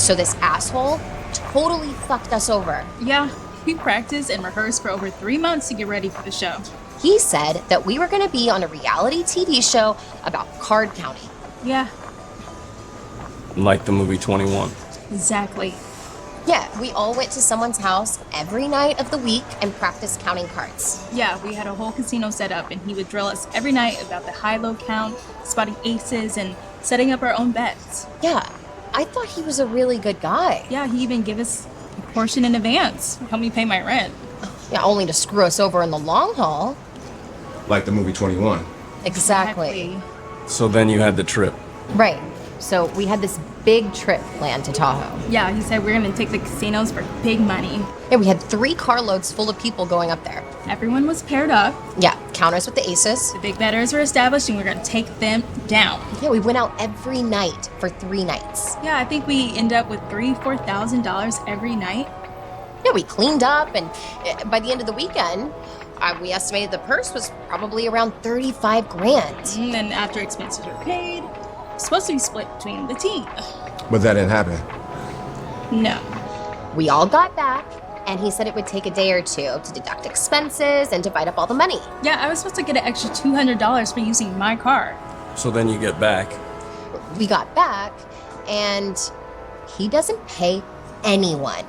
So this asshole totally fucked us over. Yeah, we practiced and rehearsed for over 3 months to get ready for the show. He said that we were gonna be on a reality TV show about card counting. Yeah, Like the movie 21. exactly. Yeah, we all went to someone's house every night of the week and practiced counting cards. Yeah, we had a whole casino set up, and he would drill us every night about the high-low count, spotting aces, and setting up our own bets. Yeah, I thought he was a really good guy. Yeah, he even gave us a portion in advance, help me pay my rent. Yeah, only to screw us over in the long haul. Like the movie 21. Exactly. So then you had the trip. Right. So we had this big trip planned to Tahoe. Yeah, he said we're gonna take the casinos for big money. Yeah, we had 3 carloads full of people going up there. Everyone was paired up, Yeah, counters with the aces. the big bettors were established, and we're gonna take them down. Yeah, we went out every night for 3 nights. Yeah, I think we end up with $4,000 every night. Yeah, we cleaned up, and by the end of the weekend, we estimated the purse was probably around 35 grand. And then after expenses were paid, it's supposed to be split between the team. But that didn't happen. No. We all got back, and he said it would take a day or 2 to deduct expenses and divide up all the money. Yeah, I was supposed to get an extra $200 for using my car. So then you get back. We got back, and he doesn't pay anyone.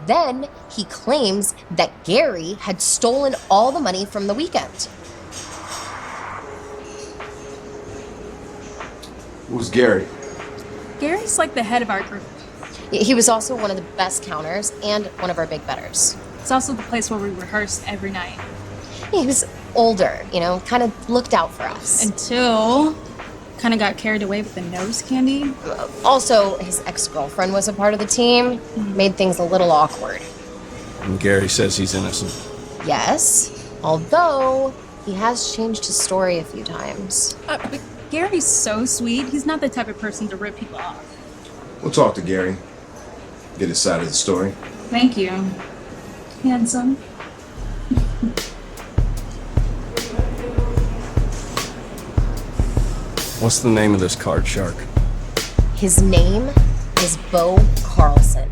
Then he claims that Gary had stolen all the money from the weekend. Who's Gary? Gary's like the head of our group. He was also one of the best counters and one of our big bettors. It's also the place where we rehearse every night. He was older, kind of looked out for us. Until kind of got carried away with the nose candy. Also, his ex-girlfriend was a part of the team, made things a little awkward. And Gary says he's innocent. Yes, although he has changed his story a few times. But Gary's so sweet. He's not the type of person to rip people off. We'll talk to Gary. Get his side of the story. Thank you. Handsome. What's the name of this card shark? His name is Bo Carlson.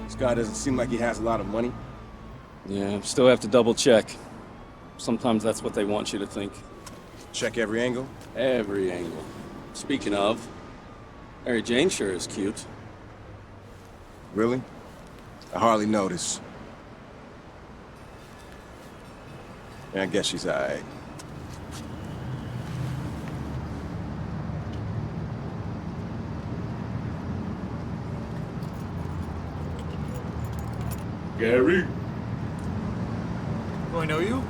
This guy doesn't seem like he has a lot of money. Yeah, still have to double check. Sometimes that's what they want you to think. Check every angle. Every angle. Speaking of, Mary Jane sure is cute. Really? I hardly notice. Yeah, I guess she's alright. Gary? Do I know you?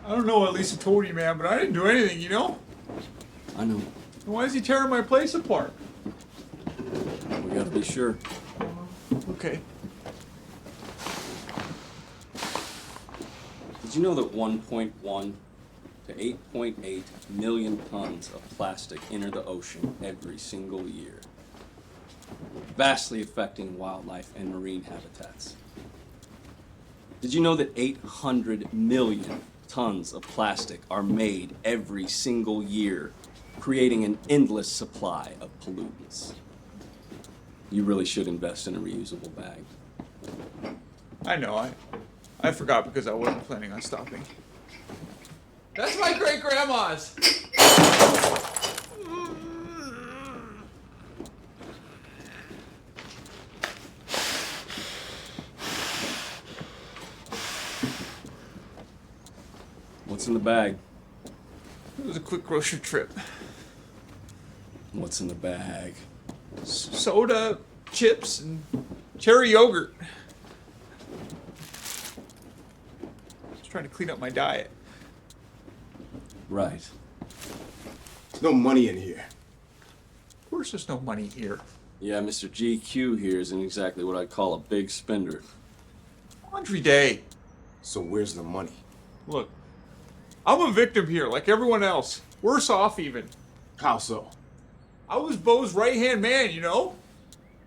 I don't know what Lisa told you, man, but I didn't do anything, you know? I know. Why is he tearing my place apart? We gotta be sure. Okay. Did you know that 1.1 to 8.8 million tons of plastic enter the ocean every single year, vastly affecting wildlife and marine habitats? Did you know that 800 million tons of plastic are made every single year, creating an endless supply of pollutants? You really should invest in a reusable bag. I know, I forgot because I wasn't planning on stopping. That's my great-grandma's! What's in the bag? It was a quick grocery trip. What's in the bag? Soda, chips, and cherry yogurt. Just trying to clean up my diet. Right. There's no money in here. Of course there's no money here. Yeah, Mr. GQ here isn't exactly what I'd call a big spender. Laundry day. So where's the money? Look, I'm a victim here, like everyone else. Worse off even. How so? I was Bo's right-hand man, you know?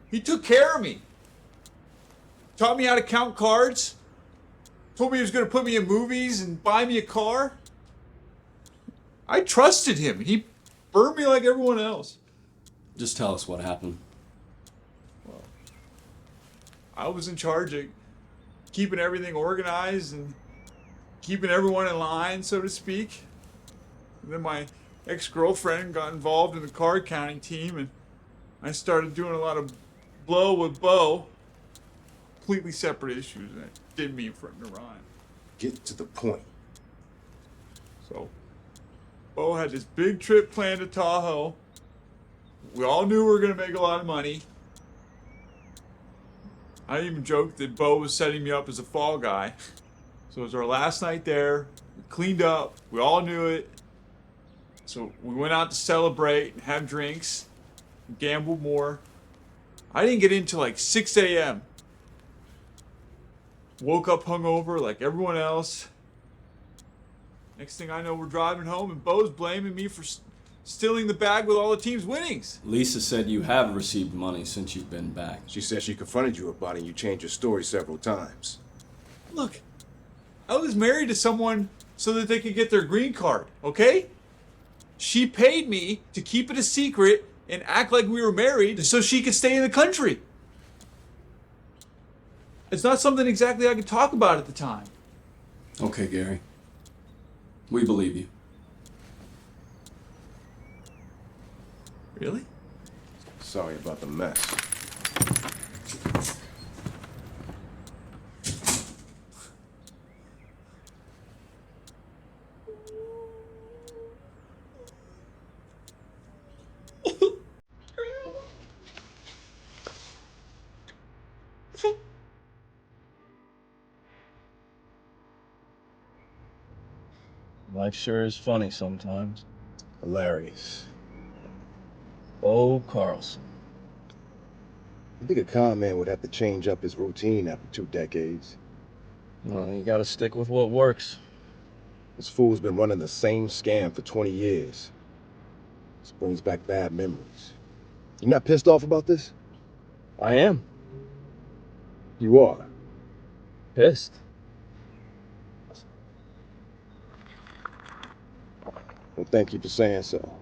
He took care of me. Taught me how to count cards. Told me he was going to put me in movies and buy me a car. I trusted him. He burned me like everyone else. Just tell us what happened. Well, I was in charge of keeping everything organized and keeping everyone in line, so to speak. And then my ex-girlfriend got involved in the card counting team, and I started doing a lot of blow with Bo. Completely separate issues, and I didn't mean for it to rhyme. Get to the point. So, Bo had this big trip planned to Tahoe. We all knew we were going to make a lot of money. I even joked that Bo was setting me up as a fall guy. So it was our last night there. We cleaned up. We all knew it. So we went out to celebrate and have drinks, and gamble more. I didn't get in till like 6 a.m. Woke up hungover like everyone else. Next thing I know, we're driving home and Bo's blaming me for stealing the bag with all the team's winnings. Lisa said you have received money since you've been back. She said she confronted you about it and you changed your story several times. Look, I was married to someone so that they could get their green card, okay? She paid me to keep it a secret and act like we were married so she could stay in the country. It's not something exactly I could talk about at the time. Okay, Gary. We believe you. Really? Sorry about the mess. Life sure is funny sometimes. Hilarious. Bo Carlson. I think a con man would have to change up his routine after 2 decades. Well, you gotta stick with what works. This fool's been running the same scam for 20 years. This brings back bad memories. You not pissed off about this? I am. You are. Pissed. Well, thank you for saying so.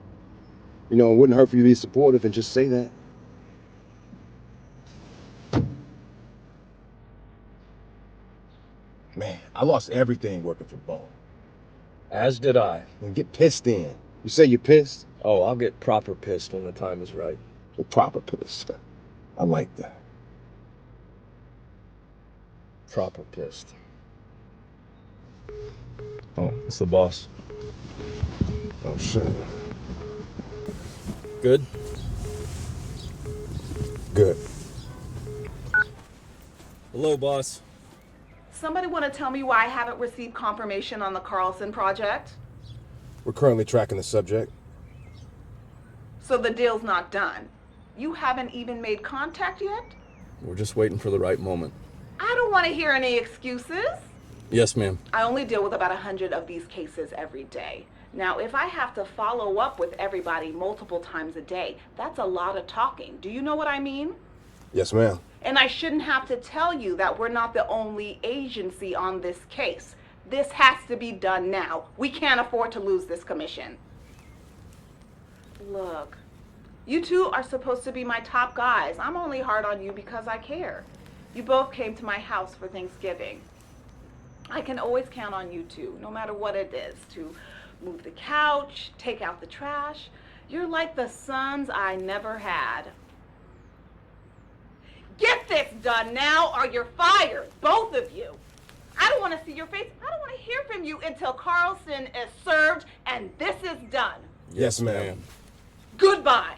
You know, it wouldn't hurt for you to be supportive and just say that. Man, I lost everything working for Bo. As did I. And get pissed then. You say you're pissed? Oh, I'll get proper pissed when the time is right. Well, proper pissed. I like that. Proper pissed. Oh, it's the boss. Oh, shit. Good? Good. Hello, boss. Somebody want to tell me why I haven't received confirmation on the Carlson project? We're currently tracking the subject. So the deal's not done. You haven't even made contact yet? We're just waiting for the right moment. I don't want to hear any excuses. Yes, ma'am. I only deal with about 100 of these cases every day. Now, if I have to follow up with everybody multiple times a day, that's a lot of talking. Do you know what I mean? Yes, ma'am. And I shouldn't have to tell you that we're not the only agency on this case. This has to be done now. We can't afford to lose this commission. Look, you two are supposed to be my top guys. I'm only hard on you because I care. You both came to my house for Thanksgiving. I can always count on you two, no matter what it is, to move the couch, take out the trash. You're like the sons I never had. Get this done now or you're fired, both of you. I don't want to see your face. I don't want to hear from you until Carlson is served and this is done. Yes, ma'am. Goodbye.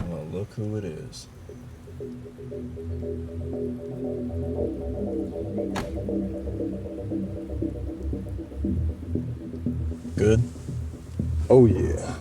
Well, look who it is. Good? Oh, yeah.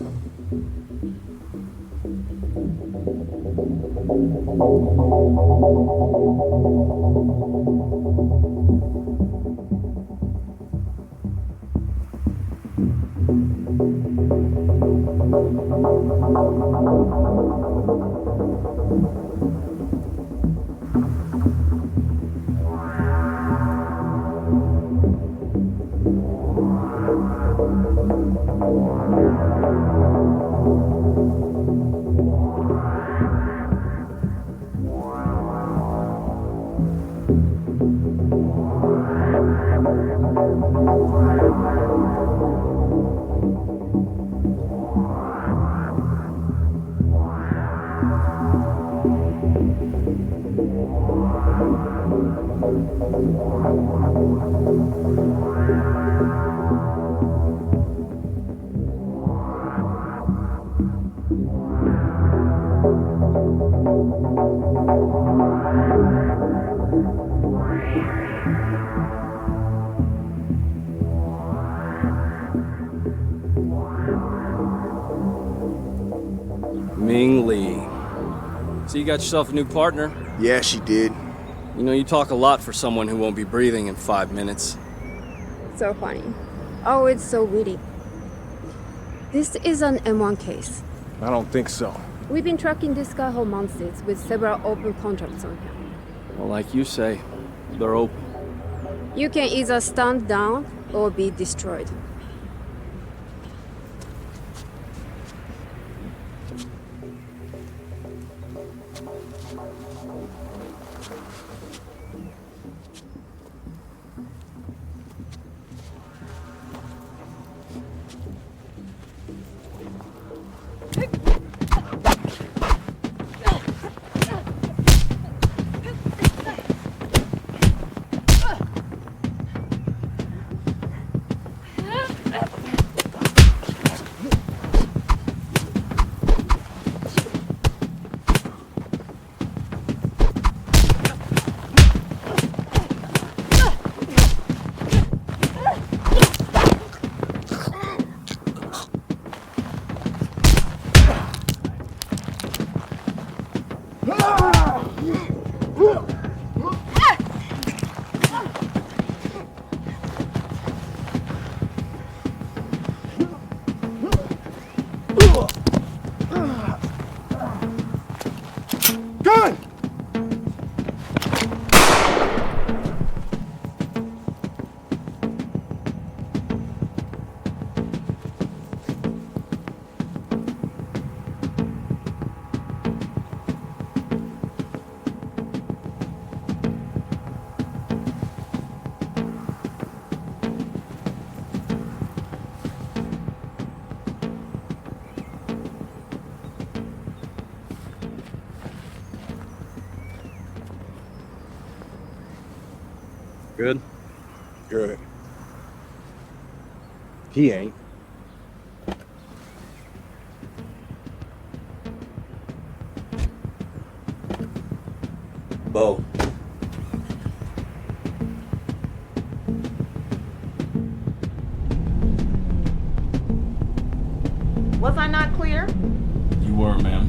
Ming Lee. So you got yourself a new partner? Yeah, she did. You know, you talk a lot for someone who won't be breathing in 5 minutes. So funny. Oh, it's so witty. This is an M1 case. I don't think so. We've been tracking this guy for months with several open contracts on him. Well, like you say, they're open. You can either stand down or be destroyed. Gun! Good? Good. He ain't. Was I not clear? You were, ma'am.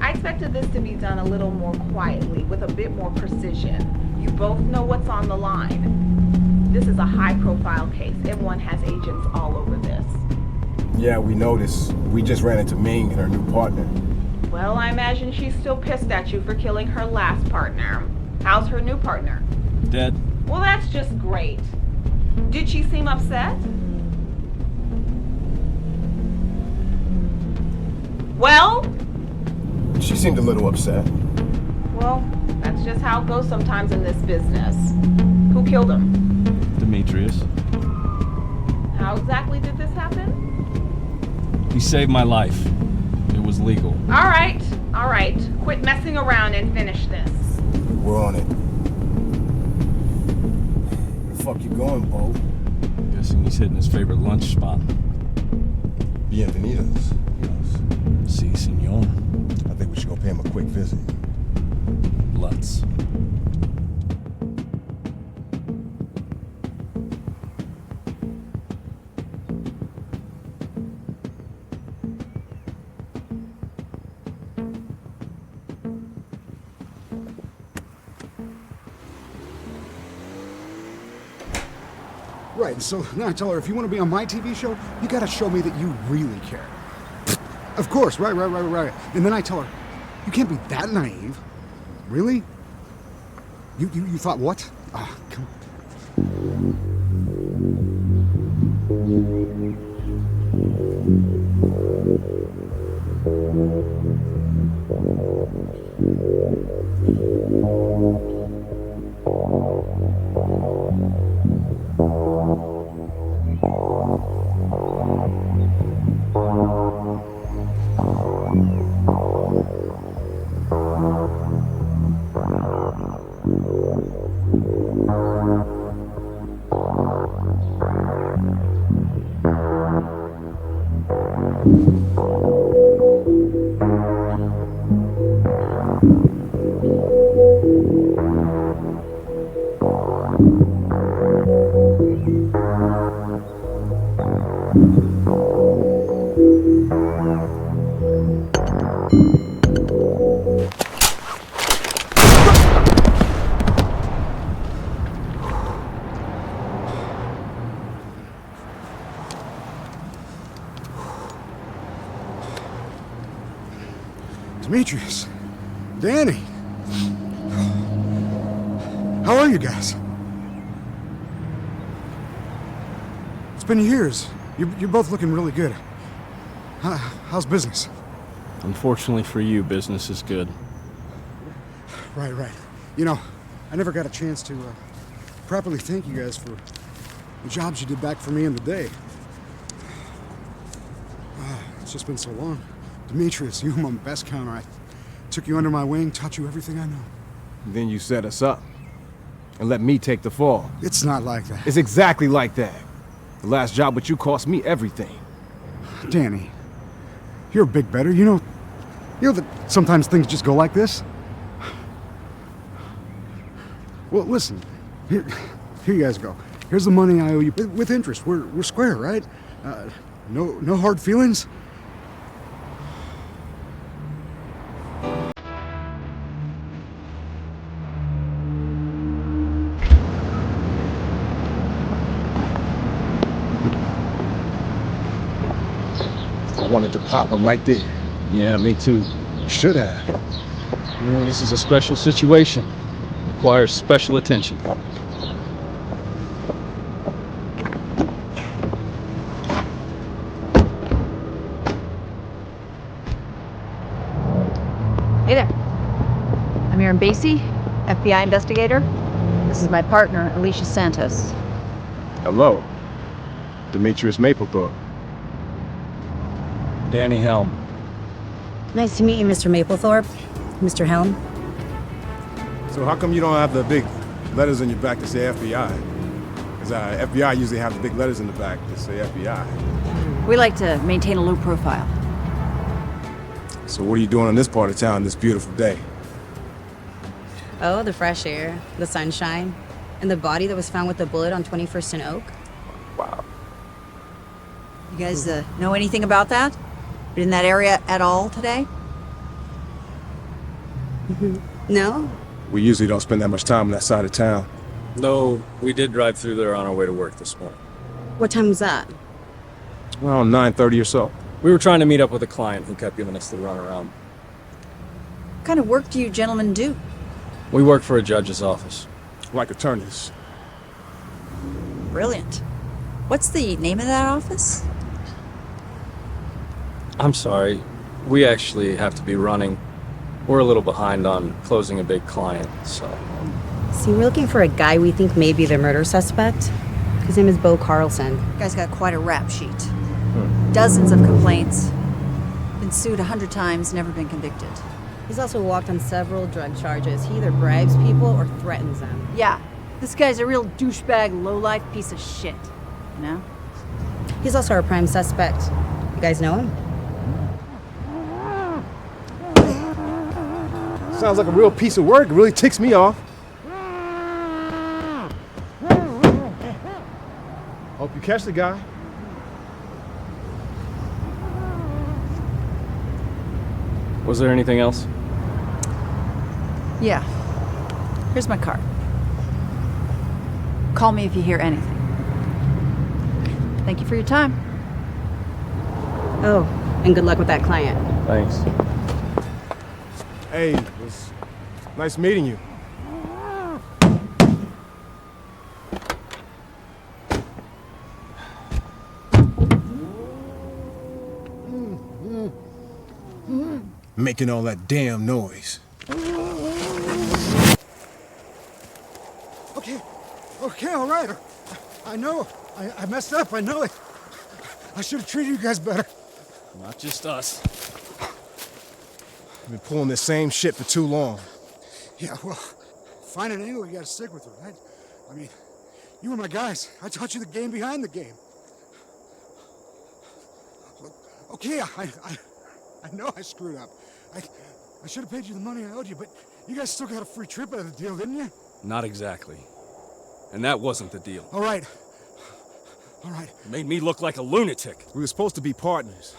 I expected this to be done a little more quietly, with a bit more precision. You both know what's on the line. This is a high-profile case. Everyone has agents all over this. Yeah, we noticed. We just ran into Ming and her new partner. Well, I imagine she's still pissed at you for killing her last partner. How's her new partner? Dead. Well, that's just great. Did she seem upset? Well? She seemed a little upset. Well, that's just how it goes sometimes in this business. Who killed him? Demetrius. How exactly did this happen? He saved my life. It was legal. All right. Quit messing around and finish this. We're on it. Where the fuck you going, Bo? Guessing he's hitting his favorite lunch spot. Bienvenidos. Si, senor. I think we should go pay him a quick visit. Let's. Right, so now I tell her, if you want to be on my TV show, you gotta show me that you really care. Of course, right. And then I tell her, you can't be that naive. Really? You thought what? Ah, come on. Demetrius, Danny, how are you guys? It's been years. You're both looking really good. How's business? Unfortunately for you, business is good. Right. You know, I never got a chance to properly thank you guys for the jobs you did back for me in the day. It's just been so long. Demetrius, you were my best counter. I took you under my wing, taught you everything I know. Then you set us up and let me take the fall. It's not like that. It's exactly like that. The last job with you cost me everything. Danny, you're a big better. You know that sometimes things just go like this? Well, listen, here you guys go. Here's the money I owe you with interest. We're square, right? No hard feelings? I wanted to pop him right there. Yeah, me too. Should have. Yeah, this is a special situation. Requires special attention. Hey there. I'm Aaron Basie, FBI investigator. This is my partner, Alicia Santos. Hello. Demetrius Maplethorpe. Danny Helm. Nice to meet you, Mr. Maplethorpe. Mr. Helm. So how come you don't have the big letters on your back that say FBI? Because FBI usually have the big letters in the back that say FBI. We like to maintain a low profile. So what are you doing in this part of town this beautiful day? Oh, the fresh air, the sunshine, and the body that was found with the bullet on 21st and Oak. Wow. You guys know anything about that? Been in that area at all today? No? We usually don't spend that much time on that side of town. No, we did drive through there on our way to work this morning. What time was that? Around 9:30 or so. We were trying to meet up with a client who kept giving us the runaround. What kind of work do you gentlemen do? We work for a judge's office. Like attorneys. Brilliant. What's the name of that office? I'm sorry, we actually have to be running. We're a little behind on closing a big client, so... See, we're looking for a guy we think may be the murder suspect. His name is Bo Carlson. Guy's got quite a rap sheet. Dozens of complaints. Been sued 100 times, never been convicted. He's also walked on several drug charges. He either bribes people or threatens them. Yeah, this guy's a real douchebag, lowlife piece of shit. You know? He's also our prime suspect. You guys know him? Sounds like a real piece of work. It really ticks me off. Hope you catch the guy. Was there anything else? Yeah. Here's my card. Call me if you hear anything. Thank you for your time. Oh, and good luck with that client. Thanks. Hey, it was nice meeting you. Making all that damn noise. Okay, all right. I know. I messed up. I know it. I should have treated you guys better. Not just us. I've been pulling this same shit for too long. Yeah, well, find an angle, you gotta stick with it, right? I mean, you were my guys. I taught you the game behind the game. Okay, I know I screwed up. I should have paid you the money I owed you, but you guys still got a free trip out of the deal, didn't you? Not exactly. And that wasn't the deal. All right. It made me look like a lunatic. We were supposed to be partners.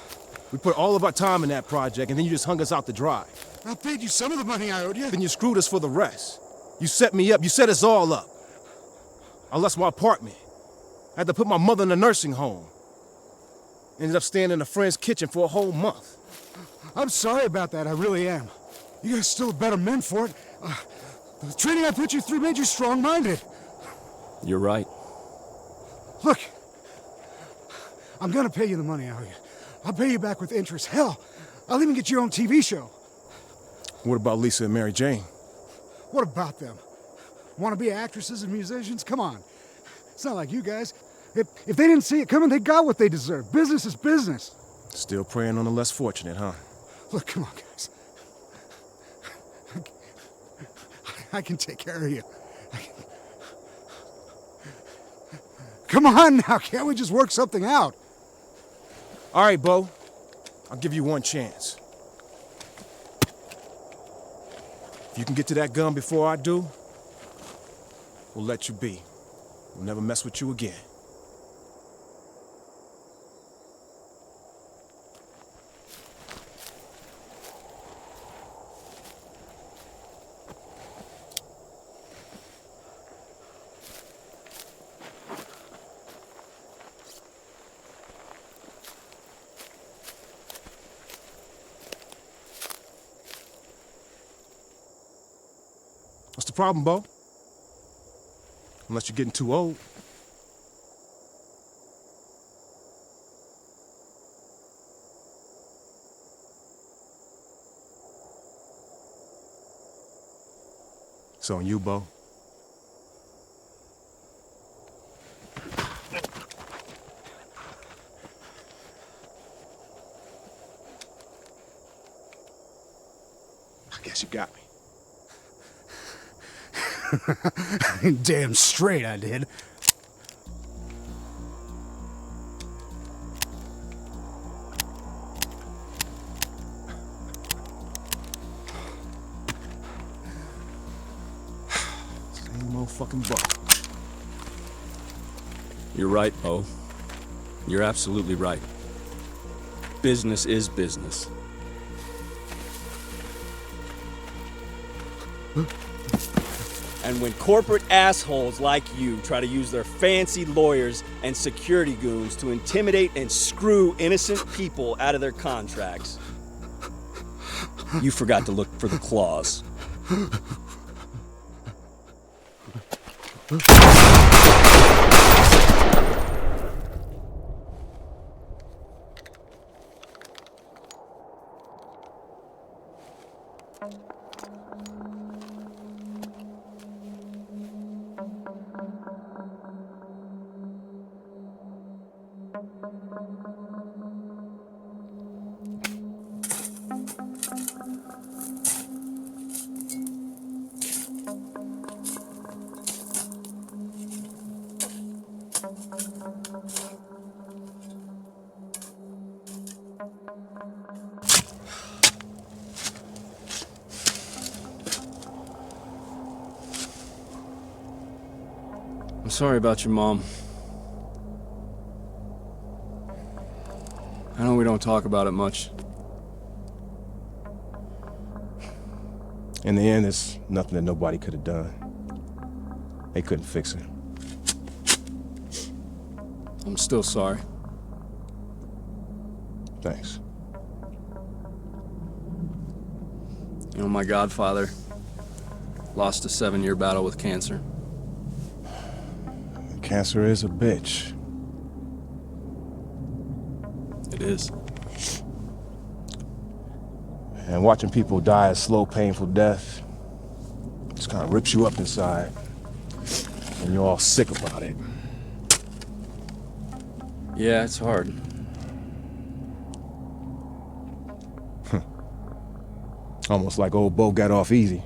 We put all of our time in that project, and then you just hung us out to dry. I paid you some of the money I owed you. Then you screwed us for the rest. You set me up. You set us all up. I lost my apartment. I had to put my mother in a nursing home. Ended up staying in a friend's kitchen for a whole month. I'm sorry about that. I really am. You guys still better men for it. The training I put you through made you strong-minded. You're right. Look, I'm gonna pay you the money I owe you. I'll pay you back with interest. Hell, I'll even get your own TV show. What about Lisa and Mary Jane? What about them? Want to be actresses and musicians? Come on. It's not like you guys. If they didn't see it coming, they got what they deserve. Business is business. Still preying on the less fortunate, huh? Look, come on, guys. I can take care of you. Come on now, can't we just work something out? All right, Bo. I'll give you one chance. If you can get to that gun before I do, we'll let you be. We'll never mess with you again. What's the problem, Bo? Unless you're getting too old. It's on you, Bo. I guess you got me. Damn straight I did. Same old fucking Bo. You're right, Bo. You're absolutely right. business is business. And when corporate assholes like you try to use their fancy lawyers and security goons to intimidate and screw innocent people out of their contracts, you forgot to look for the clause. I'm sorry about your mom. I know we don't talk about it much. In the end, it's nothing that nobody could have done. They couldn't fix it. I'm still sorry. Thanks. You know, my godfather lost a 7-year battle with cancer. Cancer is a bitch. It is. And watching people die a slow, painful death just kind of rips you up inside. And you're all sick about it. Yeah, it's hard. Almost like old Bo got off easy.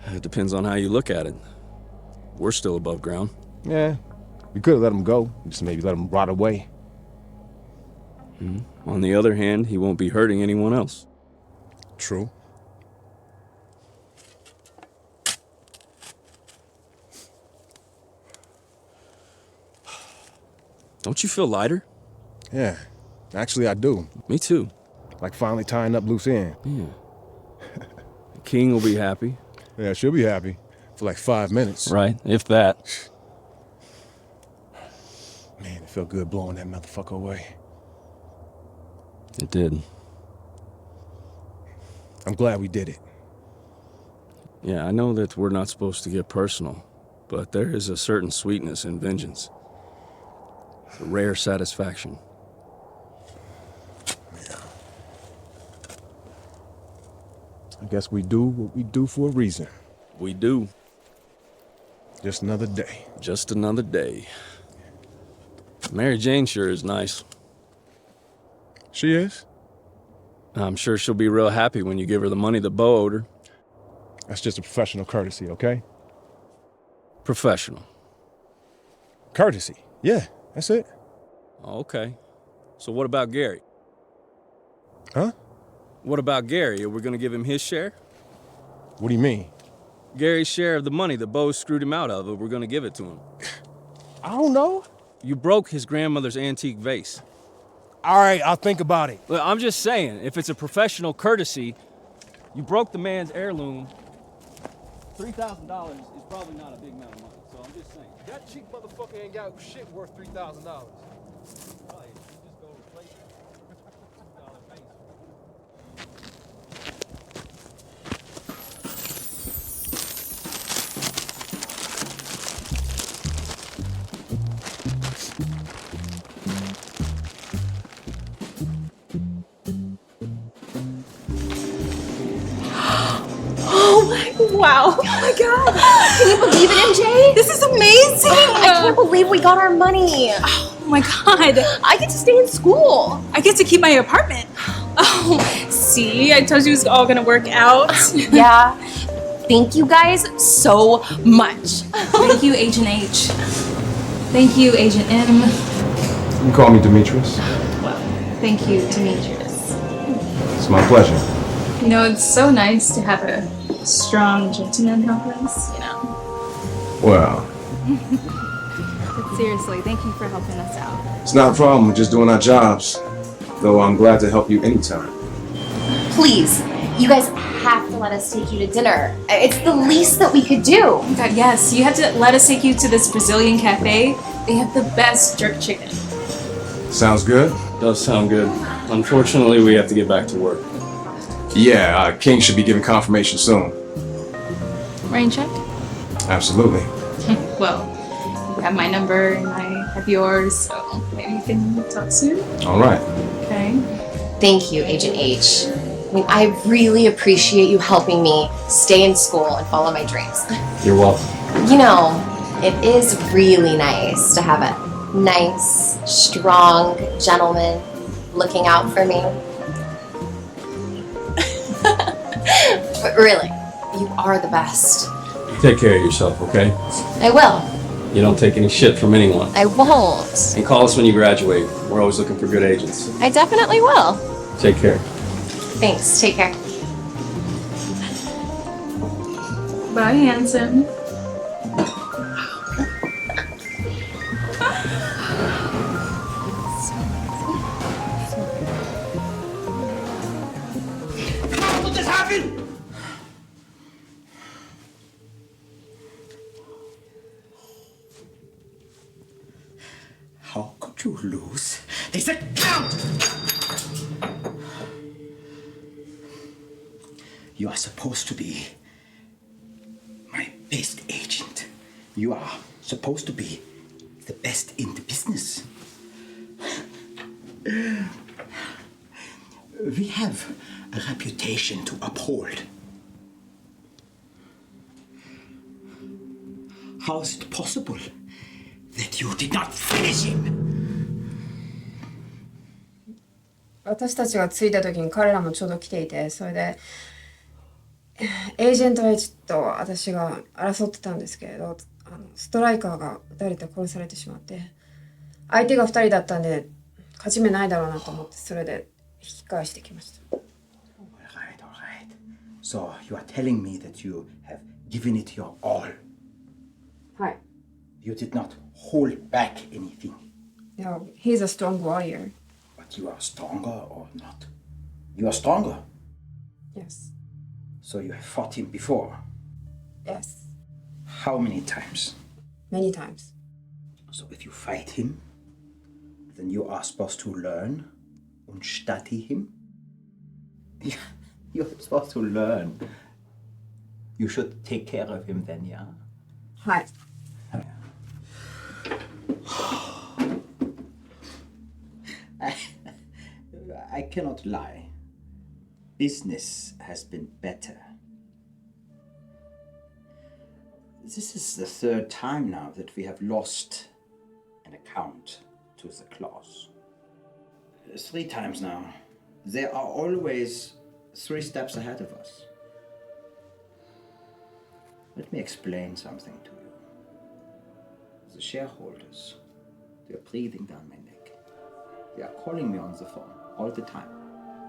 It depends on how you look at it. We're still above ground. Yeah, we could have let him go. Just maybe let him rot away. On the other hand, he won't be hurting anyone else. True. Don't you feel lighter? Yeah, actually I do. Me too. Like finally tying up loose ends. Yeah. King will be happy. Yeah, she'll be happy for like 5 minutes. Right, if that. Man, it felt good blowing that motherfucker away. It did. I'm glad we did it. Yeah, I know that we're not supposed to get personal, but there is a certain sweetness in vengeance. It's a rare satisfaction. Yeah. I guess we do what we do for a reason. We do. Just another day. Just another day. Mary Jane sure is nice. She is? I'm sure she'll be real happy when you give her the money that Bo owed her. That's just a professional courtesy, okay? Professional. Courtesy. Yeah, that's it. Okay. So what about Gary? Huh? What about Gary? Are we gonna give him his share? What do you mean? Gary's share of the money that Bo screwed him out of, we're gonna give it to him. I don't know. You broke his grandmother's antique vase. All right, I'll think about it. Look, I'm just saying, if it's a professional courtesy, you broke the man's heirloom. $3,000 is probably not a big amount of money, so I'm just saying. That cheap motherfucker ain't got shit worth $3,000. Wow. Oh my god. Can you believe it, MJ? This is amazing! I can't believe we got our money. Oh my god. I get to stay in school. I get to keep my apartment. Oh, see? I told you it was all gonna work out. Yeah. Thank you guys so much. Thank you, Agent H. Thank you, Agent M. You call me Demetrius. Well, thank you, Demetrius. It's my pleasure. You know, it's so nice to have a strong gentleman help us, you know. Well, But seriously, thank you for helping us out. it's not a problem. We're just doing our jobs. though I'm glad to help you anytime. Please, you guys have to let us take you to dinner. It's the least that we could do. Oh my god, yes. You have to let us take you to this Brazilian cafe. They have the best jerk chicken. Sounds good? Does sound good. Unfortunately, we have to get back to work. Yeah, King should be giving confirmation soon. Rain check? Absolutely. Well, you have my number and I have yours, so maybe we can talk soon? All right. Okay. Thank you, Agent H. I mean, I really appreciate you helping me stay in school and follow my dreams. You're welcome. You know, it is really nice to have a nice, strong gentleman looking out for me. But really, you are the best. Take care of yourself, okay? I will. You don't take any shit from anyone. I won't. And call us when you graduate. We're always looking for good agents. I definitely will. Take care. Thanks. Take care. Bye, handsome. How could this happen? How could you lose this account? You are supposed to be my best agent. You are supposed to be the best in the business. We have a reputation to uphold. How is it possible that you did not finish him? 私たちが着いた時に彼らもちょうど来ていて、それでエージェント H と私が争ってたんですけれど、ストライカーが撃たれて殺されてしまって、相手が2人だったんで勝ち目ないだろうなと思って、それで引き返してきました。All right. So you are telling me that you have given it your all. はい。You did not hold back anything. No, he's a strong warrior. But you are stronger or not? You are stronger. Yes. So you have fought him before? Yes. How many times? Many times. So if you fight him, then you are supposed to learn and study him? Yeah, you're supposed to learn. You should take care of him then, yeah? はい。I cannot lie. Business has been better. This is the third time now that we have lost an account to the clause. 3 times now. They are always 3 steps ahead of us. Let me explain something to you. The shareholders, they are breathing down my neck. They are calling me on the phone all the time.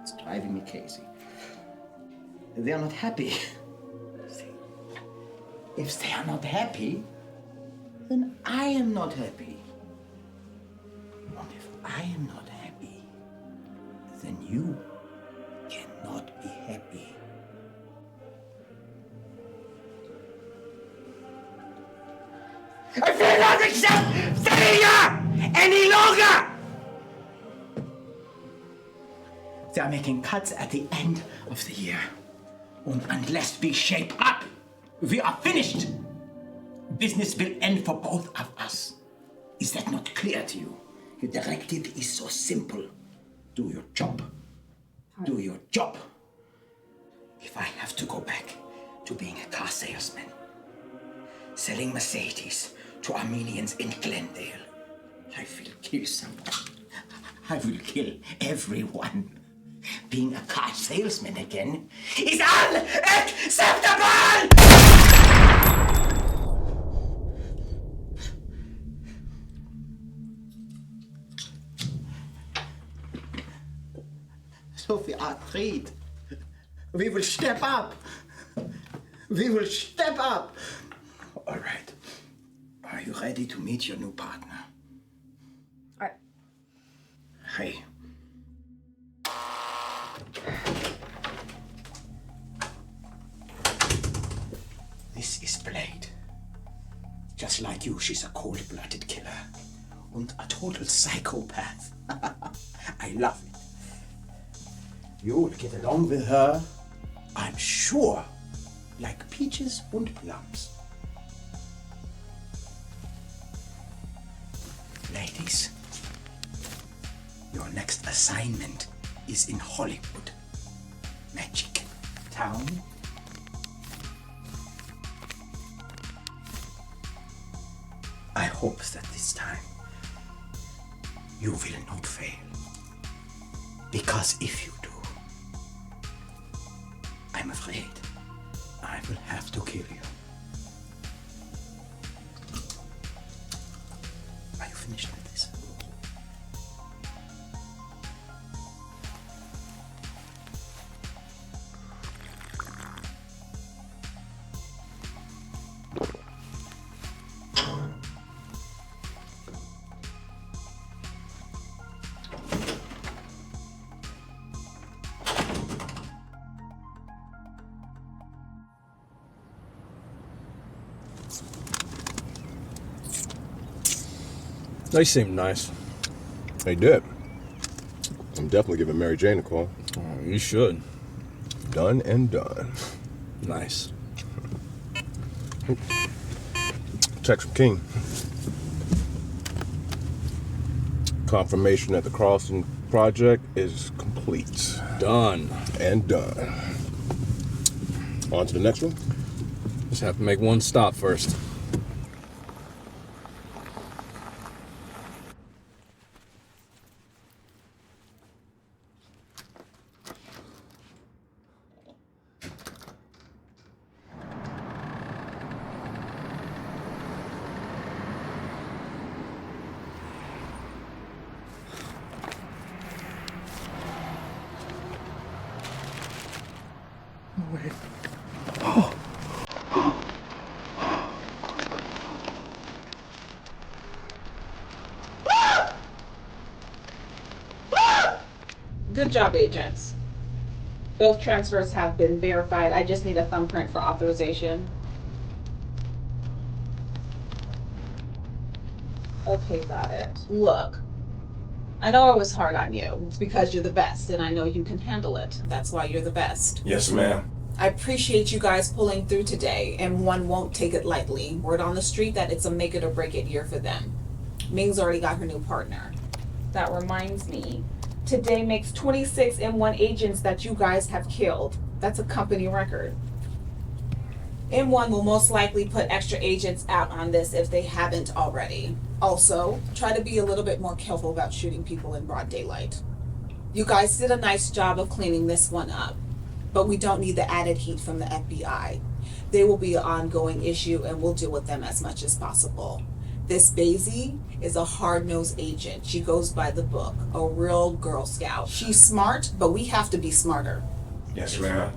It's driving me crazy. They are not happy. If they are not happy, then I am not happy. And if I am not happy, then you cannot be happy. I will not accept failure any longer! They are making cuts at the end of the year. And unless we shape up, we are finished. Business will end for both of us. Is that not clear to you? Your directive is so simple. Do your job. Do your job. If I have to go back to being a car salesman, selling Mercedes to Armenians in Glendale, I will kill someone. I will kill everyone. Being a car salesman again is unacceptable! So we are agreed. We will step up. We will step up. All right. Are you ready to meet your new partner? All right. Hey. Just like you, she's a cold-blooded killer. And a total psychopath. I love it. You'll get along with her, I'm sure, like peaches and plums. Ladies, your next assignment is in Hollywood. Magic Town. I hope that this time you will not fail. Because if you do, I'm afraid I will have to kill you. Are you finished with this? They seem nice. They did. I'm definitely giving Mary Jane a call. Oh, you should. Done and done. Nice. Text from King. Confirmation that the crossing project is complete. Done. And done. On to the next one? Just have to make one stop first. Good job, agents. Both transfers have been verified. I just need a thumbprint for authorization. Okay, got it. Look, I know it was hard on you. It's because you're the best, and I know you can handle it. That's why you're the best. Yes, ma'am. I appreciate you guys pulling through today, and one won't take it lightly. Word on the street that it's a make it or break it year for them. Ming's already got her new partner. That reminds me, today makes 26 M1 agents that you guys have killed. That's a company record. M1 will most likely put extra agents out on this if they haven't already. Also, try to be a little bit more careful about shooting people in broad daylight. You guys did a nice job of cleaning this one up, but we don't need the added heat from the FBI. They will be an ongoing issue and we'll deal with them as much as possible. This Basie is a hard-nosed agent. She goes by the book, a real Girl Scout. She's smart, but we have to be smarter. Yes, ma'am.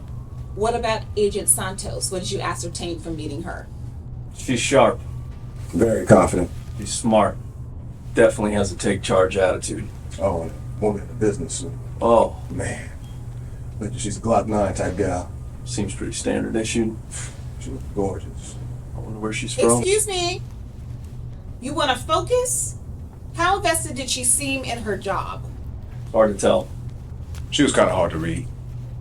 What about Agent Santos? What did you ascertain from meeting her? She's sharp. Very confident. She's smart. Definitely has a take charge attitude. Oh, and a woman in the business. Oh, Man. She's a Glock 9 type gal. seems pretty standard issued. She looks gorgeous. I wonder where she's from. Excuse me? You want to focus? How invested did she seem in her job? Hard to tell. She was kind of hard to read.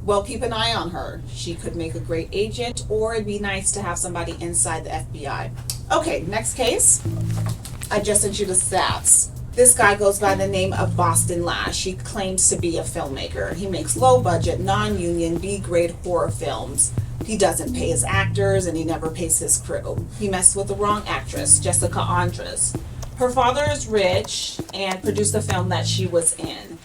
Well, keep an eye on her. She could make a great agent, or it'd be nice to have somebody inside the FBI. Okay, next case. I just sent you the stats. This guy goes by the name of Boston Lash. He claims to be a filmmaker. He makes low-budget, non-union, B-grade horror films. He doesn't pay his actors, and he never pays his crew. He messed with the wrong actress, Jessica Andres. Her father is rich and produced a film that she was in.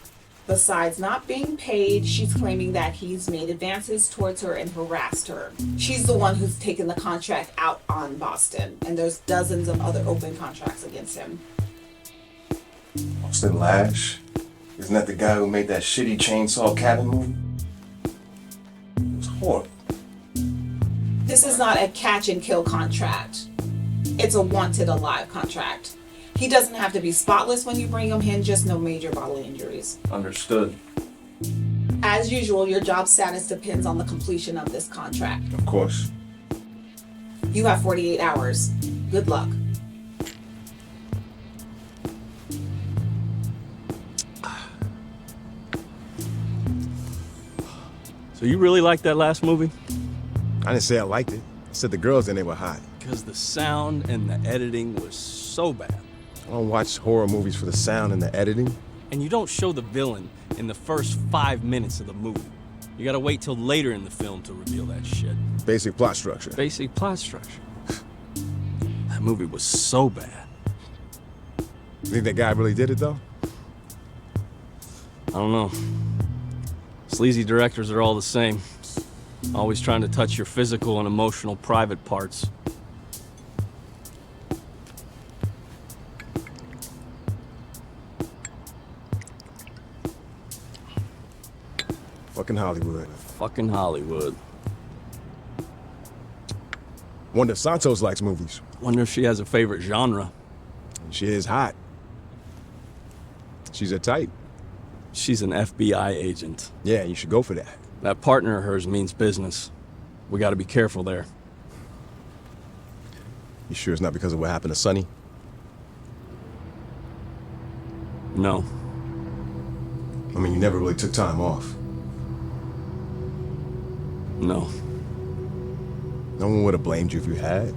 Besides not being paid, she's claiming that he's made advances towards her and harassed her. She's the one who's taken the contract out on Boston, and there's dozens of other open contracts against him. Boston Lash? Isn't that the guy who made that shitty Chainsaw Cabin movie? It was horrible. This is not a catch and kill contract. It's a wanted alive contract. He doesn't have to be spotless when you bring him in, just no major bodily injuries. Understood. As usual, your job status depends on the completion of this contract. Of course. You have 48 hours. Good luck. So you really liked that last movie? I didn't say I liked it. I said the girls in it were hot. Because the sound and the editing was so bad. I don't watch horror movies for the sound and the editing. And you don't show the villain in the first 5 minutes of the movie. You gotta wait till later in the film to reveal that shit. Basic plot structure. Basic plot structure. That movie was so bad. You think that guy really did it, though? I don't know. Sleazy directors are all the same. Always trying to touch your physical and emotional private parts. Fucking Hollywood. Fucking Hollywood. Wonder if Santos likes movies. Wonder if she has a favorite genre. She is hot. She's a type. She's an FBI agent. Yeah, you should go for that. That partner of hers means business. We gotta be careful there. You sure it's not because of what happened to Sonny? No. I mean, you never really took time off. No. No one would have blamed you if you had.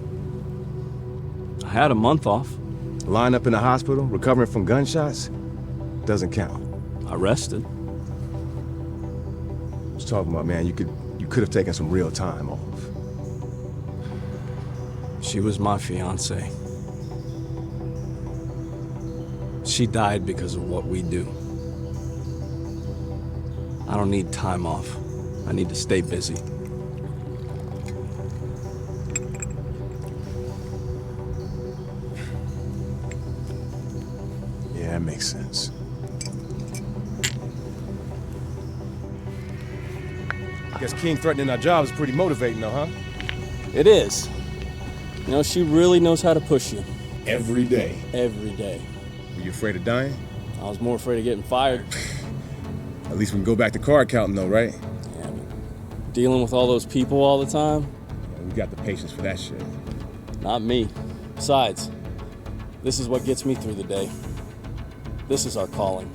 I had a month off. Lying up in the hospital, recovering from gunshots, doesn't count. I rested. I was talking about, man, you could have taken some real time off. She was my fiancée. She died because of what we do. I don't need time off. I need to stay busy. Yeah, that makes sense. I guess King threatening our jobs is pretty motivating, though, huh? It is. You know, she really knows how to push you. Every day. Every day. Were you afraid of dying? I was more afraid of getting fired. At least we can go back to card counting, though, right? Yeah, but dealing with all those people all the time? Yeah, we got the patience for that shit. Not me. Besides, this is what gets me through the day. This is our calling.